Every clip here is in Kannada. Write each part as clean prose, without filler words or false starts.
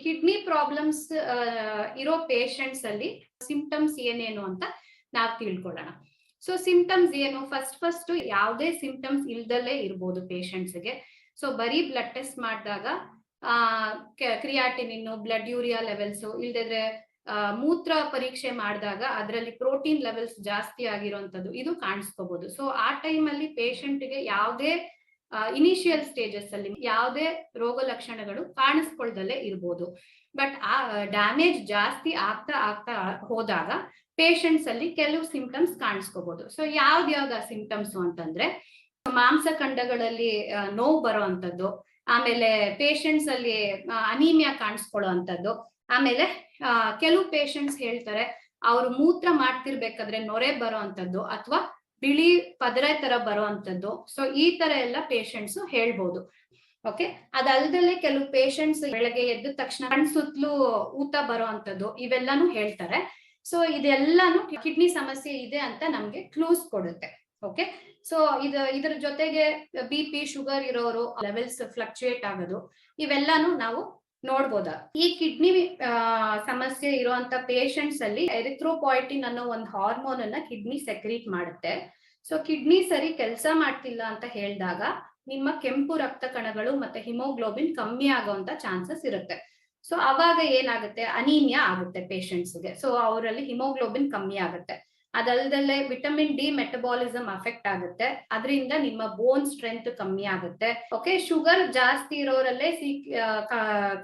ಕಿಡ್ನಿ ಪ್ರಾಬ್ಲಮ್ಸ್ ಇರೋ ಪೇಷಂಟ್ಸ್ ಅಲ್ಲಿ ಸಿಂಪ್ಟಮ್ಸ್ ಏನೇನು ಅಂತ ನಾವು ತಿಳ್ಕೊಳ್ಳೋಣ. ಸೊ ಸಿಂಪ್ಟಮ್ಸ್ ಏನು? ಫಸ್ಟ್ ಯಾವುದೇ ಸಿಂಪ್ಟಮ್ಸ್ ಇಲ್ದಲ್ಲೇ ಇರ್ಬೋದು ಪೇಷಂಟ್ಸ್ಗೆ. ಸೊ ಬರೀ ಬ್ಲಡ್ ಟೆಸ್ಟ್ ಮಾಡಿದಾಗ ಕ್ರಿಯಾಟಿನಿನ್, ಬ್ಲಡ್ ಯೂರಿಯಾ ಲೆವೆಲ್ಸ್ ಇಲ್ದಿದ್ರೆ ಮೂತ್ರ ಪರೀಕ್ಷೆ ಮಾಡಿದಾಗ ಅದರಲ್ಲಿ ಪ್ರೋಟೀನ್ ಲೆವೆಲ್ಸ್ ಜಾಸ್ತಿ ಆಗಿರುವಂತದ್ದು ಇದು ಕಾಣಿಸ್ಕೋಬಹುದು. ಸೊ ಆ ಟೈಮ್ ಅಲ್ಲಿ ಪೇಷಂಟ್ಗೆ ಯಾವುದೇ ಇನಿಷಿಯಲ್ ಸ್ಟೇಜಸ್ ಅಲ್ಲಿ ಯಾವುದೇ ರೋಗ ಲಕ್ಷಣಗಳು ಕಾಣಿಸ್ಕೊಳ್ದಲ್ಲೇ ಇರ್ಬೋದು. ಬಟ್ ಆ ಡ್ಯಾಮೇಜ್ ಜಾಸ್ತಿ ಆಗ್ತಾ ಹೋದಾಗ ಪೇಷಂಟ್ಸ್ ಅಲ್ಲಿ ಕೆಲವು ಸಿಂಪ್ಟಮ್ಸ್ ಕಾಣಿಸ್ಕೋಬಹುದು. ಸೊ ಯಾವ್ದ್ಯಾವ್ದ ಸಿಂಪ್ಟಮ್ಸ್ ಅಂತಂದ್ರೆ ಮಾಂಸಖಂಡಗಳಲ್ಲಿ ನೋವು ಬರೋ ಅಂತದ್ದು, ಆಮೇಲೆ ಪೇಷಂಟ್ಸ್ ಅಲ್ಲಿ ಅನೀಮಿಯಾ ಕಾಣಿಸ್ಕೊಳ್ಳೋ ಅಂತದ್ದು, ಆಮೇಲೆ ಕೆಲವು ಪೇಷಂಟ್ಸ್ ಹೇಳ್ತಾರೆ ಅವ್ರು ಮೂತ್ರ ಮಾಡ್ತಿರ್ಬೇಕಾದ್ರೆ ನೊರೆ ಬರೋ ಅಂತದ್ದು ಅಥವಾ ಬಿಳಿ ಪದರ ತರ ಬರೋ ಅಂತದ್ದು. ಸೊ ಈ ತರ ಎಲ್ಲ ಪೇಷಂಟ್ಸ್ ಹೇಳ್ಬೋದು. ಓಕೆ, ಅದಲ್ದಲ್ಲೇ ಕೆಲವು ಪೇಷಂಟ್ಸ್ ಬೆಳಗ್ಗೆ ಎದ್ದ ತಕ್ಷಣ ಕಣ್ಸುತ್ತಲೂ ಊತ ಬರೋ ಅಂತದ್ದು ಇವೆಲ್ಲಾನು ಹೇಳ್ತಾರೆ. ಸೊ ಇದೆಲ್ಲಾನು ಕಿಡ್ನಿ ಸಮಸ್ಯೆ ಇದೆ ಅಂತ ನಮ್ಗೆ ಕ್ಲೂಸ್ ಕೊಡುತ್ತೆ. ಓಕೆ, ಸೊ ಇದ್ರ ಜೊತೆಗೆ BP, ಶುಗರ್ ಇರೋರು ಲೆವೆಲ್ಸ್ ಫ್ಲಕ್ಚುಯೇಟ್ ಆಗೋದು ಇವೆಲ್ಲಾನು ನಾವು ನೋಡ್ಬೋದಾ. ಈ ಕಿಡ್ನಿ ಸಮಸ್ಯೆ ಇರುವಂತ ಪೇಷಂಟ್ಸ್ ಅಲ್ಲಿ ಎರಿಥ್ರೋಪಾಯಿಟಿನ್ ಅನ್ನೋ ಒಂದು ಹಾರ್ಮೋನ್ ಅನ್ನ ಕಿಡ್ನಿ ಸೆಕ್ರೀಟ್ ಮಾಡುತ್ತೆ. ಸೊ ಕಿಡ್ನಿ ಸರಿ ಕೆಲಸ ಮಾಡ್ತಿಲ್ಲ ಅಂತ ಹೇಳಿದಾಗ ನಿಮ್ಮ ಕೆಂಪು ರಕ್ತ ಕಣಗಳು ಮತ್ತೆ ಹಿಮೋಗ್ಲೋಬಿನ್ ಕಮ್ಮಿ ಆಗುವಂತ ಚಾನ್ಸಸ್ ಇರುತ್ತೆ. ಸೊ ಅವಾಗ ಏನಾಗುತ್ತೆ, ಅನೀಮಿಯಾ ಆಗುತ್ತೆ ಪೇಷಂಟ್ಸ್ಗೆ. ಸೊ ಅವರಲ್ಲಿ ಹಿಮೋಗ್ಲೋಬಿನ್ ಕಮ್ಮಿ ಆಗುತ್ತೆ. ಅದಲ್ದಲ್ಲೇ ವಿಟಮಿನ್ D ಮೆಟಬಾಲಿಸಮ್ ಅಫೆಕ್ಟ್ ಆಗುತ್ತೆ. ಅದರಿಂದ ನಿಮ್ಮ ಬೋನ್ ಸ್ಟ್ರೆಂತ್ ಕಮ್ಮಿ ಆಗುತ್ತೆ. ಓಕೆ, ಶುಗರ್ ಜಾಸ್ತಿ ಇರೋರಲ್ಲೇ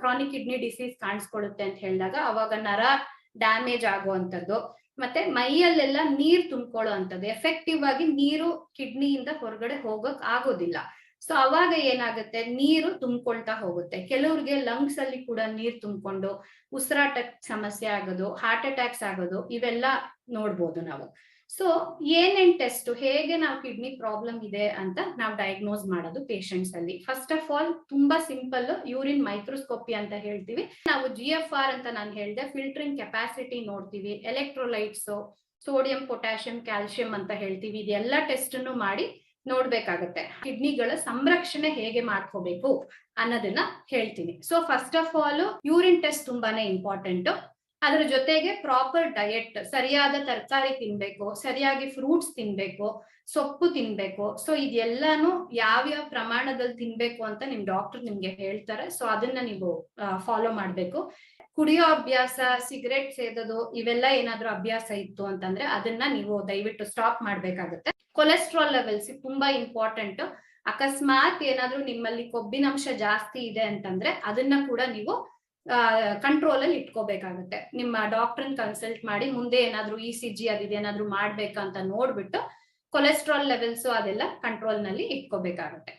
ಕ್ರಾನಿಕ್ ಕಿಡ್ನಿ ಡಿಸೀಸ್ ಕಾಣಿಸ್ಕೊಳ್ಳುತ್ತೆ ಅಂತ ಹೇಳಿದಾಗ ಅವಾಗ ನರ ಡ್ಯಾಮೇಜ್ ಆಗುವಂಥದ್ದು, ಮತ್ತೆ ಮೈಯಲ್ಲೆಲ್ಲ ನೀರ್ ತುಂಬಿಕೊಳ್ಳೋ ಅಂತದ್ದು. ಎಫೆಕ್ಟಿವ್ ಆಗಿ ನೀರು ಕಿಡ್ನಿಯಿಂದ ಹೊರಗಡೆ ಹೋಗಕ್ ಆಗೋದಿಲ್ಲ. ಸೊ ಅವಾಗ ಏನಾಗುತ್ತೆ, ನೀರು ತುಂಬಿಕೊಳ್ತಾ ಹೋಗುತ್ತೆ. ಕೆಲವ್ರಿಗೆ ಲಂಗ್ಸ್ ಅಲ್ಲಿ ಕೂಡ ನೀರ್ ತುಂಬಿಕೊಂಡು ಉಸಿರಾಟಕ್ಕೆ ಸಮಸ್ಯೆ ಆಗೋದು, ಹಾರ್ಟ್ ಅಟ್ಯಾಕ್ಸ್ ಆಗೋದು ಇವೆಲ್ಲ ನೋಡ್ಬೋದು ನಾವು. ಸೊ ಏನೇನ್ ಟೆಸ್ಟ್, ಹೇಗೆ ನಾವು ಕಿಡ್ನಿ ಪ್ರಾಬ್ಲಮ್ ಇದೆ ಅಂತ ನಾವು ಡಯಾಗ್ನೋಸ್ ಮಾಡೋದು ಪೇಷಂಟ್ಸ್ ಅಲ್ಲಿ? ಫಸ್ಟ್ ಆಫ್ ಆಲ್ ತುಂಬಾ ಸಿಂಪಲ್, ಯೂರಿನ್ ಮೈಕ್ರೋಸ್ಕೋಪಿ ಅಂತ ಹೇಳ್ತೀವಿ ನಾವು. GFR ಅಂತ ನಾನು ಹೇಳಿದೆ, ಫಿಲ್ಟರಿಂಗ್ ಕೆಪಾಸಿಟಿ ನೋಡ್ತೀವಿ, ಎಲೆಕ್ಟ್ರೋಲೈಟ್ಸ್, ಸೋಡಿಯಂ, ಪೊಟ್ಯಾಷಿಯಂ, ಕ್ಯಾಲ್ಸಿಯಂ ಅಂತ ಹೇಳ್ತೀವಿ. ಇದೆಲ್ಲ ಟೆಸ್ಟ್ ಮಾಡಿ ನೋಡ್ಬೇಕಾಗತ್ತೆ. ಕಿಡ್ನಿಗಳ ಸಂರಕ್ಷಣೆ ಹೇಗೆ ಮಾಡ್ಕೋಬೇಕು ಅನ್ನೋದನ್ನ ಹೇಳ್ತೀನಿ. So first of all urine test ತುಂಬಾನೇ ಇಂಪಾರ್ಟೆಂಟ್. ಅದ್ರ ಜೊತೆಗೆ ಪ್ರಾಪರ್ ಡಯಟ್, ಸರಿಯಾದ ತರಕಾರಿ ತಿನ್ಬೇಕು, ಸರಿಯಾಗಿ ಫ್ರೂಟ್ಸ್ ತಿನ್ಬೇಕು, ಸೊಪ್ಪು ತಿನ್ಬೇಕು. ಸೊ ಇದೆಲ್ಲಾನು ಯಾವ್ಯಾವ ಪ್ರಮಾಣದಲ್ಲಿ ತಿನ್ಬೇಕು ಅಂತ ನಿಮ್ ಡಾಕ್ಟರ್ ನಿಮ್ಗೆ ಹೇಳ್ತಾರೆ. ಸೊ ಅದನ್ನ ನೀವು ಫಾಲೋ ಮಾಡ್ಬೇಕು. ಕುಡಿಯೋ ಅಭ್ಯಾಸ, ಸಿಗರೇಟ್ ಸೇದೋದು ಇವೆಲ್ಲ ಏನಾದ್ರೂ ಅಭ್ಯಾಸ ಇತ್ತು ಅಂತಂದ್ರೆ ಅದನ್ನ ನೀವು ದಯವಿಟ್ಟು ಸ್ಟಾಪ್ ಮಾಡ್ಬೇಕಾಗತ್ತೆ. ಕೊಲೆಸ್ಟ್ರಾಲ್ ಲೆವೆಲ್ಸ್ ತುಂಬಾ ಇಂಪಾರ್ಟೆಂಟ್. ಅಕಸ್ಮಾತ್ ಏನಾದ್ರೂ ನಿಮ್ಮಲ್ಲಿ ಕೊಬ್ಬಿನಂಶ ಜಾಸ್ತಿ ಇದೆ ಅಂತಂದ್ರೆ ಅದನ್ನ ಕೂಡ ನೀವು ಕಂಟ್ರೋಲ್ ಅಲ್ಲಿ ಇಟ್ಕೋಬೇಕಾಗುತ್ತೆ. ನಿಮ್ಮ ಡಾಕ್ಟರ್ನ ಕನ್ಸಲ್ಟ್ ಮಾಡಿ ಮುಂದೆ ಏನಾದ್ರೂ ECG ಅದೇನಾದ್ರೂ ಮಾಡ್ಬೇಕಂತ ನೋಡ್ಬಿಟ್ಟು ಕೊಲೆಸ್ಟ್ರಾಲ್ ಲೆವೆಲ್ಸ್ ಅದೆಲ್ಲ ಕಂಟ್ರೋಲ್ ನಲ್ಲಿ ಇಟ್ಕೋಬೇಕಾಗುತ್ತೆ.